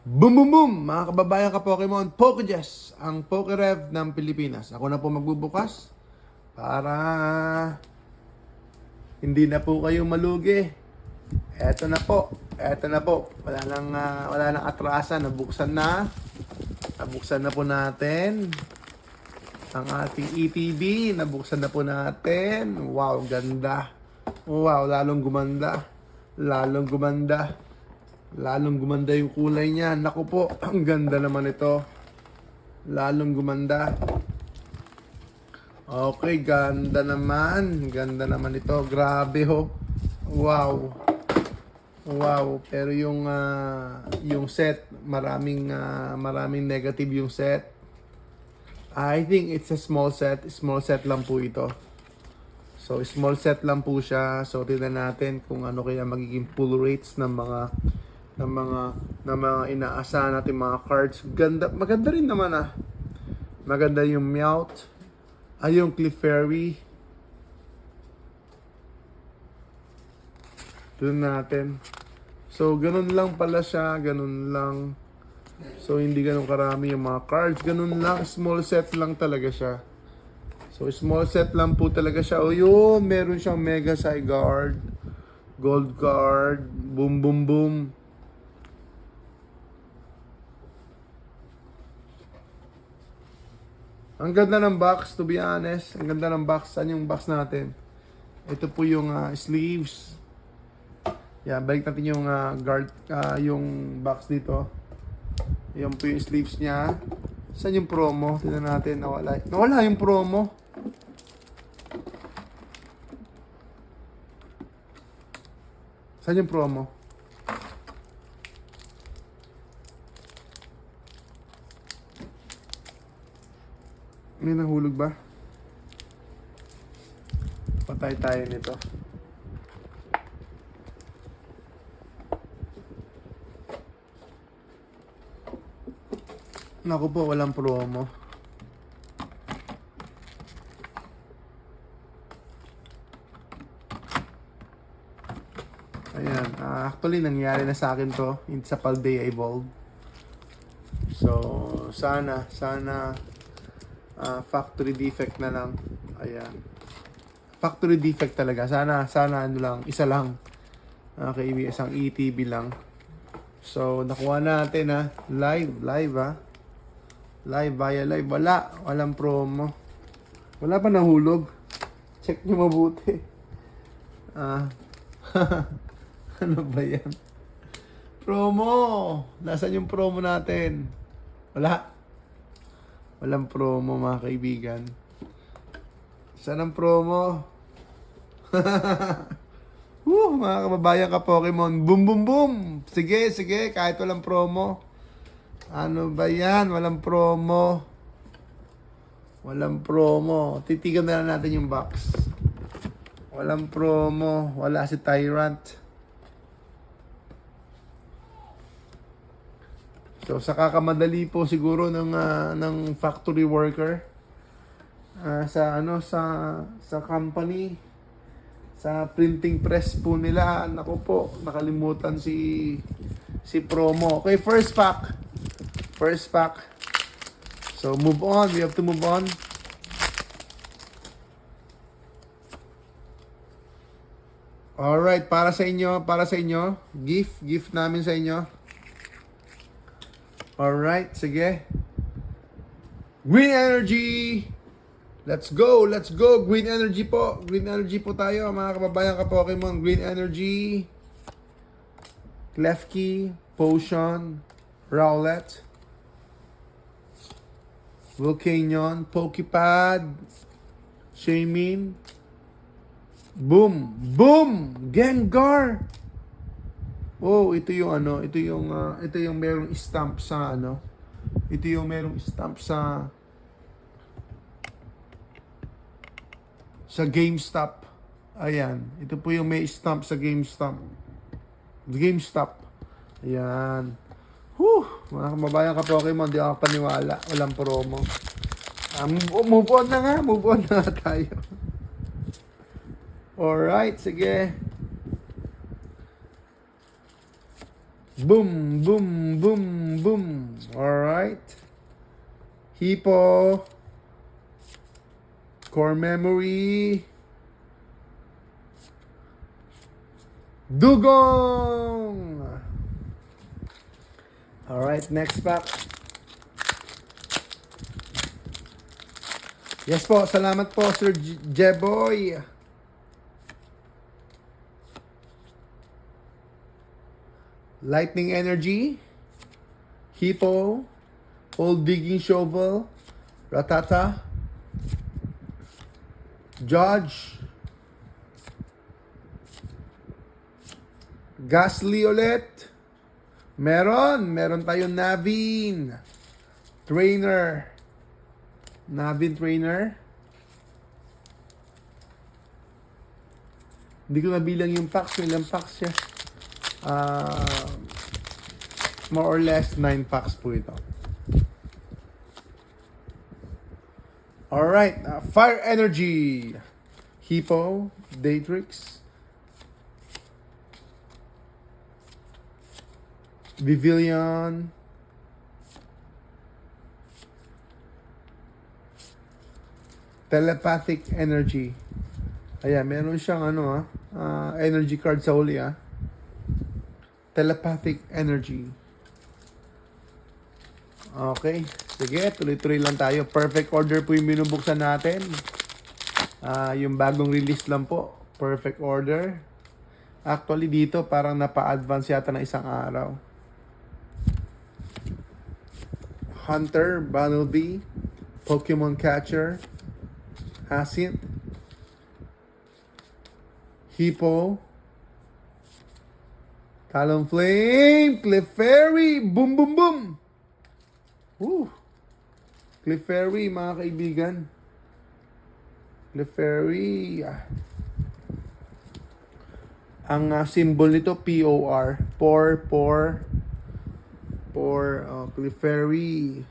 Boom boom boom! Mga kababayan ka Pokemon, Pokejess, ang Pokerev ng Pilipinas. Ako na po magbubukas para hindi na po kayo malugi. Eto na po, eto na po. Wala nang atrasan, nabuksan na. Nabuksan na po natin ang ating ETB. Nabuksan na po natin. Wow, ganda. Wow, lalong gumanda. Lalong gumanda. Lalong gumanda yung kulay niya. Naku po, ang ganda naman ito. Lalong gumanda. Okay, ganda naman. Ganda naman ito. Grabe ho. Wow. Wow, pero yung set, maraming negative yung set. I think it's a small set. Small set lang po ito. So, small set lang po siya. So, tingnan natin kung ano kaya magiging pull rates ng mga inaasahan natin mga cards. Maganda rin naman ah. Maganda yung Meowth. Yung Clefairy. Doon natin. So, ganun lang pala siya. Ganun lang. So, hindi ganun karami yung mga cards. Ganun lang. Small set lang talaga siya. So, small set lang po talaga siya. O yun, meron siyang Mega Zygarde. Gold card. Boom, boom, boom. Ang ganda ng box, to be honest. Ang ganda ng box. Saan yung box natin? Ito po yung sleeves. Yan, balik natin yung yung box dito. Yan po yung sleeves niya. Saan yung promo? Tignan natin. Nawala yung promo. Saan yung promo? May nahulog ba? Patay tayo nito. Naku po, walang promo. Ayan. Actually, nangyari na sa akin to. Sa Paldea Evolve. So, sana factory defect na lang. Ayan. Factory defect talaga. Sana ano lang, isa lang. Okay, isang ETB lang. So, nakuha natin ha. Live ha. Live, via live. Walang promo. Wala pa nahulog. Check nyo mabuti. Ano ba yan? Promo! Nasaan yung promo natin? Walang promo mga kaibigan. Saan ang promo? Mga kababayan ka Pokemon. Boom, boom, boom! Sige, kahit walang promo. Ano ba yan? Walang promo. Walang promo. Titigan na lang natin yung box. Walang promo. Wala si Tyrant. So, sa kakamadali po siguro ng factory worker sa company, sa printing press po nila. Nako po, nakalimutan si promo. Okay, first pack. So, move on. We have to move on. Alright, para sa inyo. Gift namin sa inyo. Alright, sige. Green Energy! Let's go! Green Energy po. Green Energy po tayo, mga kababayan ka Pokemon. Green Energy. Klefki, Potion, Rowlet, Volcanion, Pokepad, Shaymin. Boom! Gengar! Oh, ito yung merong stamp sa Ito yung merong stamp sa GameStop. Ayan, ito po yung may stamp sa GameStop. Ayan. Mga kababayan ka Pokemon, di ako paniwala. Walang promo. Move on na tayo. Alright, sige. Boom, boom, boom, boom. Alright. Hippo. Core memory. Dugong. Alright, next pack. Yes po, salamat po Sir Jeboy. Lightning Energy, Hippo, Old Digging Shovel, Ratata, Judge, Gasly ulit. Meron tayong Navin, Trainer, Navin Trainer. Hindi ko nabilang yung packs, ilang packs siya. More or less 9 packs po ito. Alright, Fire Energy, Hippo, Datrix, Vivillon, Telepathic Energy. Ayan, meron siyang energy card sa uli Telepathic Energy. Okay, sige, tuloy-tuloy lang tayo. Perfect order po yung binubuksan natin. Yung bagong release lang po. Perfect order. Actually dito parang napa-advance yata ng isang araw. Hunter, Bunnelby, Pokemon Catcher, Hyacinth, Hippo, Talonflame, Clefairy, boom boom boom. Woo! Clefairy mga kaibigan. Clefairy. Ang symbol nito POR. Por Clefairy.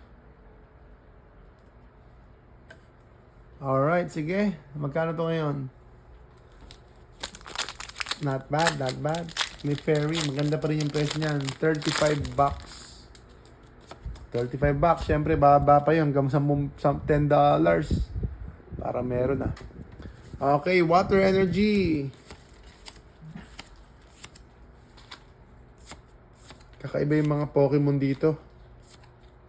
Alright, sige. Magkano to ngayon? Not bad, not bad. Clefairy, maganda pa rin yung price niyan. $35. $35. Siyempre, baba pa yun. Hanggang $10. Para meron Okay, Water Energy. Kakaiba yung mga Pokemon dito.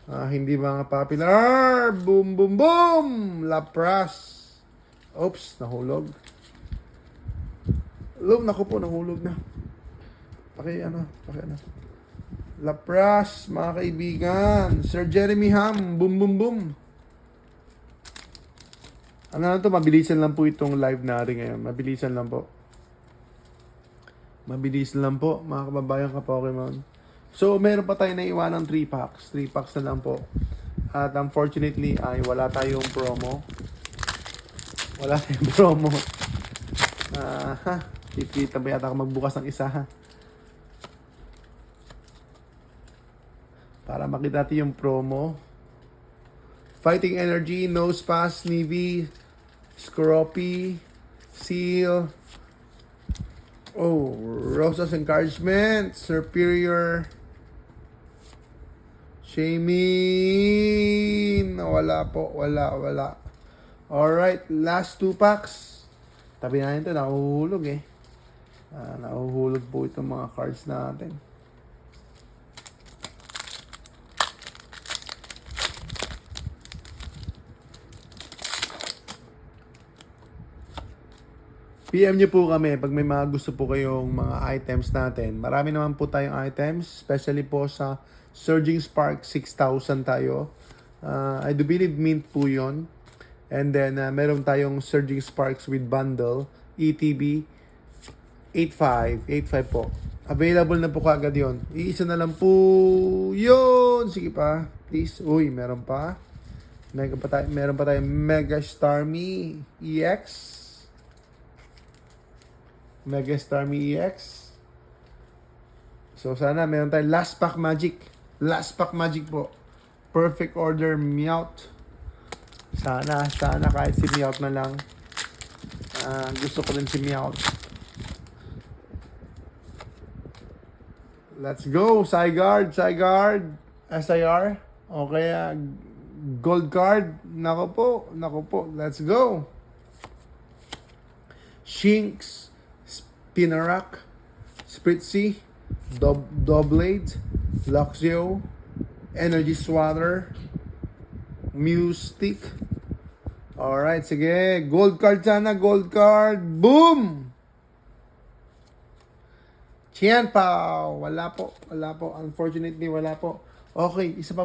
Hindi mga popular. Boom, boom, boom! Lapras. Oops, nahulog. Naku po, nahulog na. Paki Lapras, mga kaibigan. Sir Jeremy Ham. Boom, boom, boom. Mabilisan lang po itong live natin ngayon. Mabilisan lang po. Mabilis lang po, mga kababayan ka-Pokemon. So, meron pa tayo na iwan ng 3 packs. 3 packs na lang po. At unfortunately, ay wala tayong promo. Wala tayong promo. Kita ba yata ako magbukas ng isa para makita natin yung promo. Fighting Energy, Nosepass, Snivy, Scroppy, Seal, Rosa's Encouragement, Superior, Shamin. Wala po, wala. Alright, last 2 packs. Tabi natin ito, nahuhulog nahuhulog po itong mga cards natin. PM nyo po kami pag may mga gusto po kayong mga items natin. Marami naman po tayong items, especially po sa Surging Spark 6,000 tayo. I do believe mint po yun. And then, meron tayong Surging Sparks with bundle, ETB 85 po. Available na po kagad yun. Iisa na lang po yun. Sige pa, please. Uy, meron pa. Meron pa tayong Mega Starmie EX. Mega Starmie EX. So, sana meron tayong Last Pack Magic. Last Pack Magic po. Perfect Order Meowth. Sana kahit si Meowth na lang. Gusto ko rin si Meowth. Let's go. Zygarde. SIR. O kaya gold card. Nako po. Let's go. Shinx. Spinarak. Spritzy. Doublade. Luxio. Energy Swatter. Mystic. Alright, sige. Gold card sana. Gold card. Boom! Tiyan pa. Wala po. Unfortunately, wala po. Okay, isa pa.